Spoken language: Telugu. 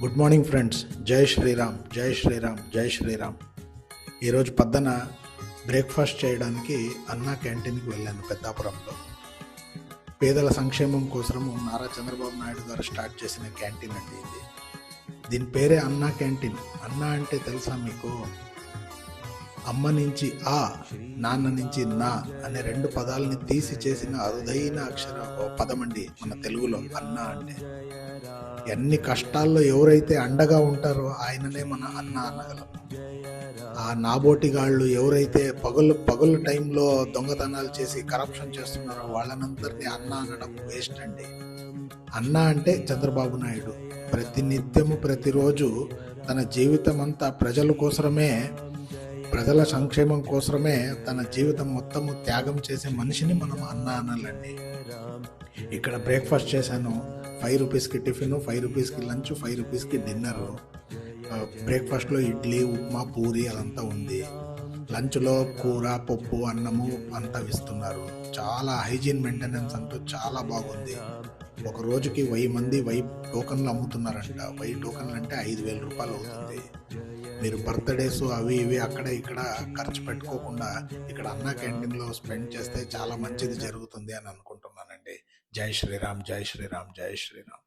Good morning friends. జై శ్రీరామ్, జై శ్రీరామ్, జై శ్రీరామ్. ఈరోజు పొద్దున బ్రేక్ఫాస్ట్ చేయడానికి అన్నా క్యాంటీన్కి వెళ్ళాను పెద్దాపురంలో. పేదల సంక్షేమం కోసము నారా చంద్రబాబు నాయుడు గారు స్టార్ట్ చేసిన క్యాంటీన్ అండి ఇది. దీని పేరే అన్నా క్యాంటీన్. అన్నా అంటే తెలుసా మీకు? అమ్మ నుంచి ఆ, నాన్న నుంచి నా అనే రెండు పదాలని తీసి చేసిన అరుదైన పదం అండి మన తెలుగులో అన్నా అంటే. ఎన్ని కష్టాల్లో ఎవరైతే అండగా ఉంటారో ఆయననే మన అన్న అనగలం. ఆ నాబోటిగాళ్ళు ఎవరైతే పగులు టైంలో దొంగతనాలు చేసి కరప్షన్ చేస్తున్నారో వాళ్ళనందరినీ అన్న అనడం వేస్ట్ అండి. అన్న అంటే చంద్రబాబు నాయుడు ప్రతినిత్యము ప్రతిరోజు తన జీవితం అంతా ప్రజల కోసమే, ప్రజల సంక్షేమం కోసమే తన జీవితం మొత్తము త్యాగం చేసే మనిషిని మనం అన్న అనాలండి. ఇక్కడ బ్రేక్ఫాస్ట్ చేశాను. 5 రూపీస్కి టిఫిన్, 5 రూపీస్కి లంచ్, 5 రూపీస్కి డిన్నరు. బ్రేక్ఫాస్ట్లో ఇడ్లీ, ఉప్మా, పూరి అదంతా ఉంది. లంచ్లో కూర, పప్పు, అన్నము అంతా ఇస్తున్నారు. చాలా హైజీన్ మెయింటెనెన్స్ అంటూ చాలా బాగుంది. ఒక రోజుకి 1000 మంది 1000 టోకన్లు అమ్ముతున్నారంట. 1000 టోకన్లు అంటే 5,000 రూపాయలు అవుతుంది. మీరు బర్త్డేస్ అవి ఇవి అక్కడ ఇక్కడ ఖర్చు పెట్టుకోకుండా ఇక్కడ అన్నా క్యాంటీన్లో స్పెండ్ చేస్తే చాలా మంచిది జరుగుతుంది అని అనుకుంటున్నానండి. జై శ్రీరామ్, జై శ్రీరామ్, జై శ్రీరామ్.